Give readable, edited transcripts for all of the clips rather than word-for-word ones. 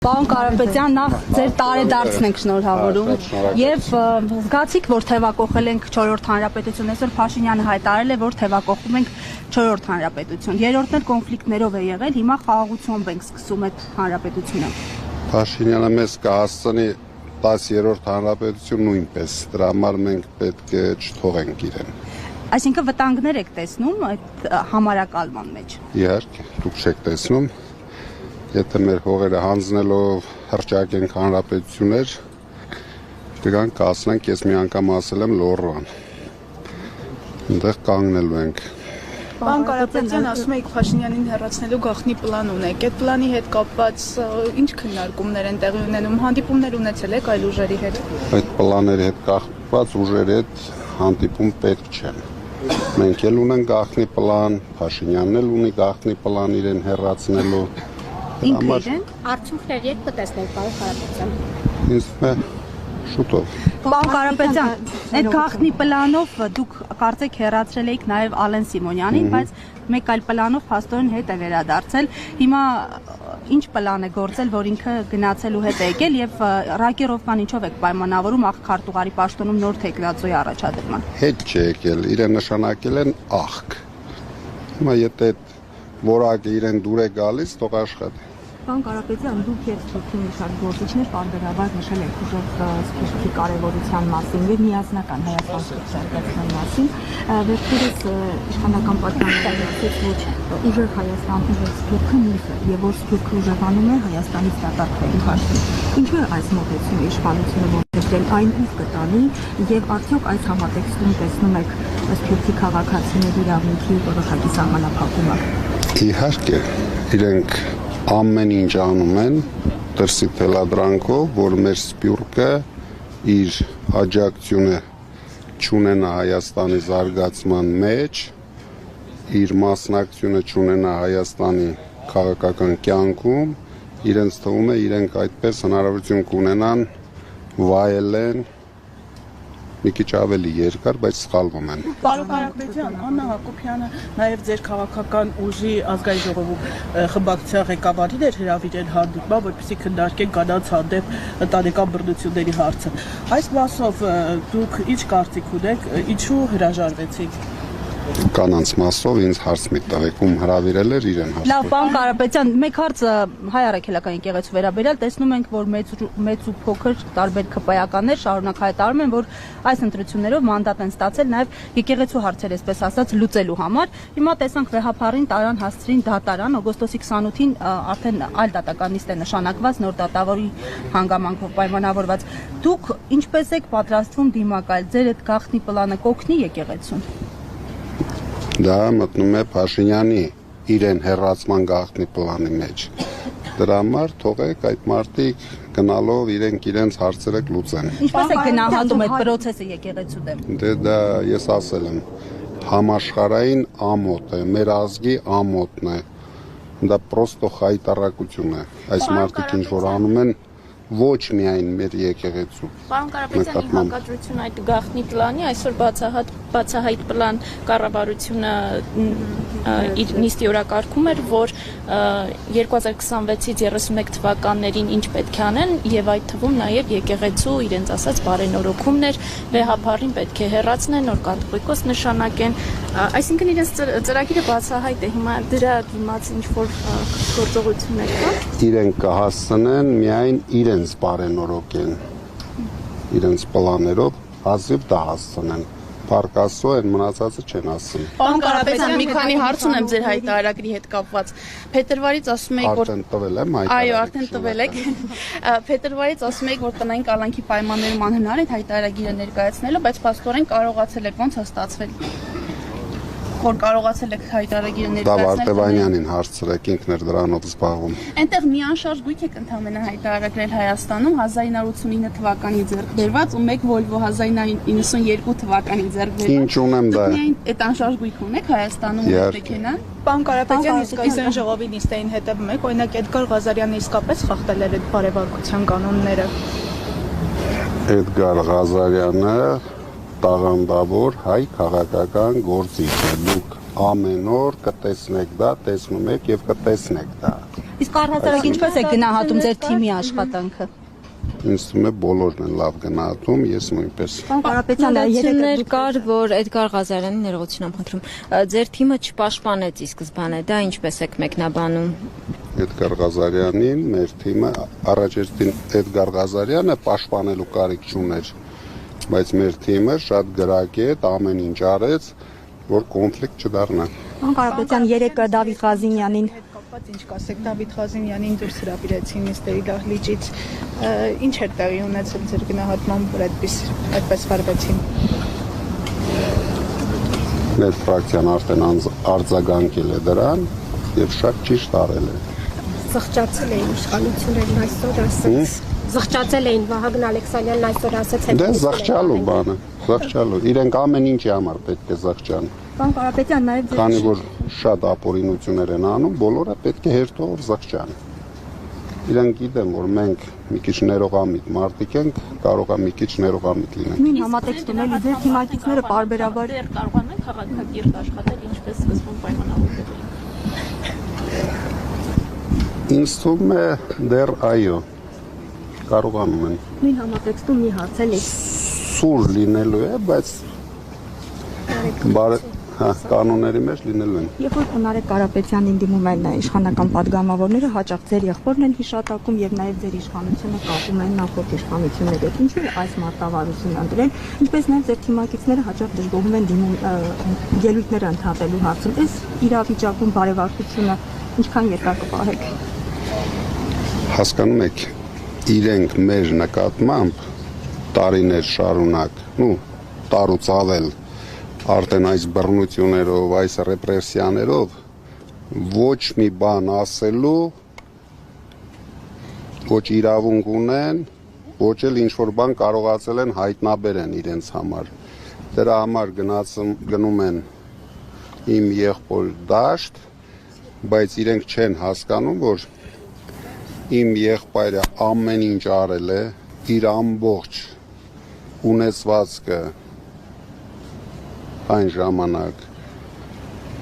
Պարոն Կարապետյան, նախ ձեր տարեդարձն ենք շնորհավորում եւ զգացիք, որ թեվակողել ենք 4-րդ հանրապետություն, այսօր Փաշինյանը հայտարարել է, որ թեվակողում ենք 4-րդ հանրապետություն, երրորդն էլ կոնֆլիկտներով է եղել, հիմա խաղաղությամբ ենք սկսում այդ հանրապետությունը։ Փաշինյանը մեզ կհասցնի 10-րդ հանրապետություն նույնպես, դրա համար մենք պետք է չթողենք իրեն։ Այսինքն վտանգներ եք տեսնում այդ համարակալման մեջ։ Իհարկե, դուք չեք տեսնում։ Եթե մեր հողերը հանձնելով հրճակենք հանրապետություններ, դրանք կասնենք, ես մի անգամ ասել եմ Լոռվան։ Այնտեղ կանգնելու ենք։ Պարոն Կարապետյան, ասում եք Փաշինյանին հեռացնելու գաղտնի պլան ունեք։ Այդ պլանի հետ կապված ինչ քննարկումներ են տեղի ունենում, հանդիպումներ ունեցել եք այլ ուժերի հետ։ Այդ պլանների հետ կապված ուժերի հետ հանդիպում պետք չէ։ Մենք էլ ունենք գաղտնի պլան, Փաշինյանն էլ ունի գաղտնի պլան իրեն հեռացնելու։ Ինքը իրեն Արդյունքներ երբ կտեսնենք, պարոն Կարապետյան։ Ինձ շուտով։ Պարոն Կարապետյան, այդ գաղտնի պլանով դուք կարծեք հեռացրել եք նաև Ալեն Սիմոնյանին, բայց մեկ այլ պլանով փաստորեն հետ է վերադարձել։ Հիմա ինչ պլան է գործել, որ ինքը գնացելու հետ է եկել եւ Ռակերովման ինչով եք պայմանավորում աղքարտուղարի պաշտոնում նոր թեկնածուի առաջադրման։ Հետ չէ եկել, իրեն նշանակել են աղք։ Հիմա եթե որակը իրեն դուր է գալիս, թող աշխատի։ Պարոն Կարապետյան, դուք եւ Սփյուռքի մի շարք գործիչներ պարբերաբար նշել եք ուժեղ Սփյուռքի կարևորության մասին եւ միասնական Հայաստան զարգացման մասին։ Վերջերս իշխանական պատգամավորը ասաց, որ ուժեղ Հայաստան ուժեղ Սփյուռքը միֆ է եւ որ Սփյուռքը ուժեղանում է Հայաստանից դատարկվելու հարցում։ Ինչու է այս մոտեցումը իշխանությունը որդեգրել, այն ուղ կտանի եւ արդյոք այս համատեքստում տեսնում եք Սփյուռքի քաղաքացիների իրավունքի որոշակի սահմանափակումը։ Իհարկե, իրենք ամեն ինչ անում են դրսի թելադրանքով, որ մեր Սփյուռքը իր աջակցությունը չունենա Հայաստանի զարգացման մեջ, իր մասնակցությունը չունենա Հայաստանի քաղաքական կյանքում, իրենց թվում է իրենք այդպես հնարավորություն կունենան վայելեն մի քիչ ավելի երկար, բայց սխալվում են։ Պարոն Կարապետյան, Աննա Հակոբյանը նաև ձեր քաղաքական ուժի ազգային ժողովում խմբակցության ղեկավարին էր հրավիրել հանդիպման, որպեսզի քննարկեն կանանց հանդեպ ընտանեկան բռնությունների հարցը։ Այս մասով դուք ինչ կարծիք ունեք, ինչու հրաժարվեցիք։ Կանանց մասով ինձ հարց մի տվեք, ում հրավիրել էր իրեն հարց։ Լավ, պարոն Կարապետյան, մեկ հարցը հայ առաքելական եկեղեցու վերաբերյալ տեսնում ենք, որ մեծ ու փոքր տարբեր քպայականներ շարունակ հայտարարում են, որ այս ընտրություններով մանդատ են ստացել նաև եկեղեցու հարցեր, այսպես ասած, լուծելու համար։ Հիմա տեսանք վեհապարին տարան հասցրին դատարան, օգոստոսի 28-ին արդեն այլ դատականիստ է նշանակված, նոր դատավորի հանգամանքով պայմանավորված։ Դուք ինչպես եք պատրաստվում դիմակայել, ձեր այդ գաղտնի պլանը կօգնի եկեղեցուն։ Դա մտնում է Փաշինյանի իրեն հեռացման գաղտնի պլանի մեջ։ Դրա համար թողեք այդ մարդիկ գնալով իրենց հարցերը լուծեն։ Ինչպես է գնահատում այդ process-ը եկեղեցու դեմ։ Դե դա ես ասել եմ, համաշխարհային ամոթ է, մեր ազգի ամոթն է։ Դա պրոստո խայտարակություն է։ Այս մարդիկ ինչ որ անում են ոչ միայն մեր եկեղեցու։ Պարոն Կարապետյանի հակադրություն այդ գաղտնի պլանի, այսօր բացահայտ պլան կառավարությունը իր նիստի օրակարգում էր, որ 2026-ից 31 թվականներին ինչ պետք է անեն եւ այդ թվում նաեւ եկեղեցու իրենց ասած բարենորոգումներ, վեհապարին պետք է հեռացնեն, նոր կաթողիկոս նշանակեն, այսինքն իրենց ծրագիրը բացահայտ է, հիմա դրա դիմաց ինչ որ գործողություններ կա։ Իրենք կհասցնեն միայն իրենց բարենորոգեն, իրենց պլաներով հազիվ դա հասցնեն։ Պարկասո են մնացածը չեն ասում։ Պարոն Կարապետյան, մի քանի հարց ունեմ ձեր հայտարարագրի հետ կապված։ Փետրվարից ասում եք, որ արդեն տվել եմ հայտարարություն։ Այո, արդեն տվել եք։ Փետրվարից ասում եք, որ տնային կալանքի պայմաններում անհնար է հայտարարագիրը ներկայացնելը, բայց փաստորեն կարողացել եք, ոնց է ստացվել։ Որ կարողացել եք հայտարարագիրը ներկայացնել։ Դա Վարդևանյանին հարցրեք, ինքն էր դրանով զբաղվում։ Այնտեղ մի անշարժ գույք եք ընդհանրապես հայտարարագրել Հայաստանում 1989 թվականին ձեռք բերված ու մեկ Volvo 1992 թվականին ձեռք բերված։ Ինչ ունեմ դա։ Այդ անշարժ գույք ունեք Հայաստանում ու մեքենան։ Պարոն Կարապետյան, իսկ այստեղ ժողովի նիստերին հետևում եք, օրինակ Էդգար Ղազարյանը իսկապես խախտել էր այդ բարեվարկության կանոնները։ Էդգար Ղազարյանը տաղանդավոր հայ քաղաքական գործիչ է։ Դուք ամեն օր կտեսնեք դա, տեսնում եք եւ կտեսնեք դա։ Իսկ առհասարակ ինչպես է գնահատում ձեր թիմի աշխատանքը։ Ինձ թվում է բոլորն են լավ գնահատում, ես նույնպես։ Պարոն Կարապետյան, Երեկ կար, որ Էդգար Ղազարյանի ներողություն եմ խնդրում, ձեր թիմը չպաշտպանեց ի սկզբանե, դա ինչպես եք մեկնաբանում։ Էդգար Ղազարյանին մեր թիմը առաջերտին Էդգար Ղազարյանը պաշտպանելու կարիք չուներ, բայց մեր թիմը շատ գրագետ ամեն ինչ արեց, որ կոնֆլիկտ չդառնա։ Պարոն Կարապետյան, երեկ Դավիթ Ղազինյանին Ինչ կասեք, Դավիթ Ղազինյանին դուրս հրավիրեցին նիստերի դահլիճից, ինչ էր տեղի ունեցել ձեր գնահատմամբ, որ այդպես վարվեցին։ Մեր ֆրակցիան արդեն արձագանքել է դրան եւ շատ ճիշտ արել է։ Զղջացել էին իշխանություններն այսօր ասած։ Զղջացել էին Վահագն Ալեքսանյանն այսօր ասաց Դե զղջալու բանը, զղջալու։ Իրենք ամեն ինչի համար պետք է զղջան։ Պարոն Կարապետյան, նաև Քանի որ շատ ապօրինություններ են անում, բոլորը պետք է հերթով զղջան։ Իրենք գիտեն, որ մենք մի քիչ ներողամիտ մարդիկ ենք, կարող է մի քիչ ներողամիտ լինենք։ նույն համատեքստում էլի ձեր թիմակիցները պարբերաբար Դեռ կարողանան քաղաքակիրթ աշխատել, ինչպես սկզբում պայմանավորվել։ Ինձ թվում է դեռ այո, կարողանում են։ նույն համատեքստում մի հարց էլի։ Սուր լինելու է, բայց կանոնների մեջ լինելու են։ Երբ որ Նարեկ Կարապետյանին դիմում են իշխանական падգամավորները, հաճախ ձեր եղբորն են հիշատակում եւ նաեւ ձեր իշխանությունը կապում են նախորդ իշխանությունների հետ։ Ինչու է այս մարտավարությունը ընտրել, ինչպես նաեւ ձեր թիմակիցները հաճախ դժգոհում են դիմում ելույթներ ընդհատելու հարցում։ Այս իրավիճակում բարեվարկությունը ինչքան երկար կպահեք։ Հասկանում եք, իրենք մեր նկատմամբ տարիներ շարունակ, տարուց ավել արդեն այս բռնություններով, այս ռեպրեսիաներով ոչ մի բան ասելու, ոչ իրավունք ունեն, ոչ էլ ինչ-որ բան կարողացել են հայտնաբերեն իրենց համար։ Դրա համար գնում են իմ եղբոր դաշտ, բայց իրենք չեն հասկանում, որ իմ եղբայրը ամեն ինչ արել է, իր ամբողջ ունեցվածքը այն ժամանակ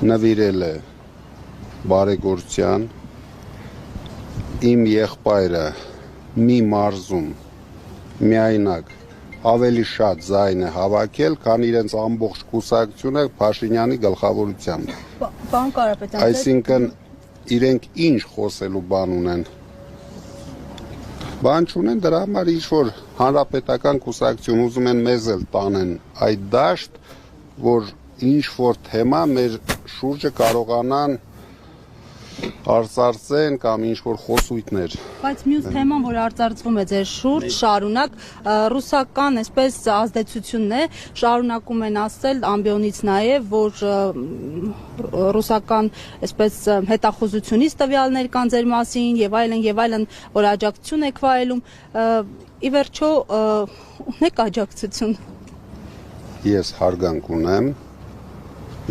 նվիրել է բարեգործության, իմ եղբայրը մի մարզում միայնակ ավելի շատ ձայն է հավաքել, քան իրենց ամբողջ կուսակցությունը Փաշինյանի գլխավորությամբ։ Պարոն Կարապետյան, Այսինքն իրենք ինչ խոսելու բան ունեն։ Բան չունեն, դրա համար ինչ-որ հանրապետական կուսակցություն ուզում են մեզ էլ տանեն այդ դաշտ, որ ինչ-որ թեմա մեր շուրջը կարողանան արծարծեն կամ ինչ-որ խոսույթներ։ Բայց մյուս թեման, որ արծարծվում է ձեր շուրջ, շարունակ ռուսական այսպես ազդեցությունն է, շարունակում են ասել ամբիոնից նաև, որ ռուսական այսպես հետախուզությունից տվյալներ կան ձեր մասին եւ այլն, որ աջակցություն եք վայելում, ի վերջո ունեք աջակցություն։ Ես հարգանք ունեմ,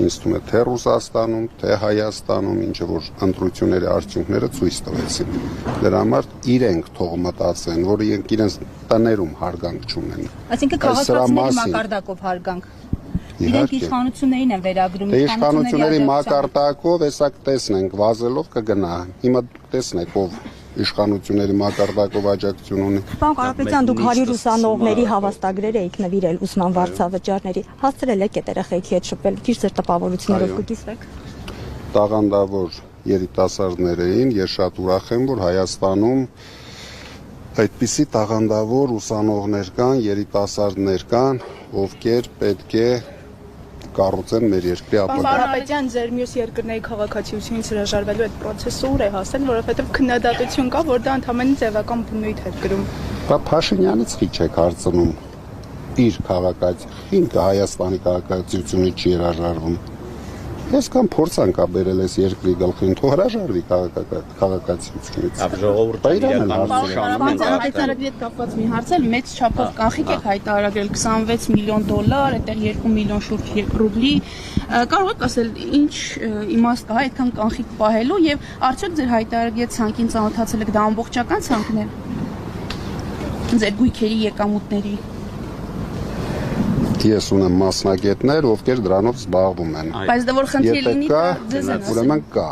ինձ թվում է թե Ռուսաստանում, թե Հայաստանում, ինչը որ ընտրությունների արդյունքները ցույց տվեցին։ Դրա համար իրենք թող մտածեն, որ իրենց տներում հարգանք չունեն։ Այսինքն քաղաքացիների մակարդակով հարգանք։ Իրենք իշխանություններին են վերագրում։ Դե իշխանությունների մակարդակով հեսա տեսնենք, վազելով կգնա։ Հիմա տեսնեք ով իշխանությունների մակարդակով աջակցություն ունի։ Պարոն Կարապետյան, դուք 100 ուսանողների հավաստագրեր եք նվիրել ուսման վարձավճարների, հասցրել եք այդ երեխեքի հետ շփվել, ճիշտ ձեր տպավորություններով կկիսվեք։ Տաղանդավոր երիտասարդներ էին, ես շատ ուրախ եմ, որ Հայաստանում այդպիսի տաղանդավոր ուսանողներ կան, երիտասարդներ կան, ովքեր պետք է կառուցեն մեր երկրի ապագան։ Կարապետյան, ձեր մյուս երկրների քաղաքացիությունից հրաժարվելու այդ process-ը ուր է հասել, որովհետև քննադատություն կա, որ դա ընդհանրապես ձևական բնույթ է կրում։ Բա Փաշինյանից քիչ եք հարցնում իր քաղաքացիությունը, Հայաստանի քաղաքացիությունից չի հրաժարվում։ Այսքան փորձանք ա բերել այս երկրի գլխին, թող հրաժարվի քաղաքացիությունից։ Ժողովուրդը Հայտարարագրի հետ կապված մի հարց էլ մեծ չափով կանխիկ եք հայտարարել $26 միլիոն, այդտեղ 2 միլիոն շուրջ ռուբլի։ Կարող եք ասել ինչ իմաստ կա այդքան կանխիկ պահելու եւ արդյոք ձեր հայտարարագրի ցանկին ծանոթացել եք, դա ամբողջական ցանկն է։ Ձեր գույքերի եկամուտների Ես ունեմ մասնագետներ, ովքեր դրանով զբաղվում են։ Բայց դա որ խնդիր լինի, դա ձեզ են ասել։ Ուրեմն կա։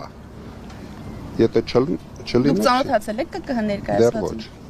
Եթե Դուք Չլիներ։ ծանոթացել եք ԿԿՀ Դեռ ներկայացուցիչ։ ոչ։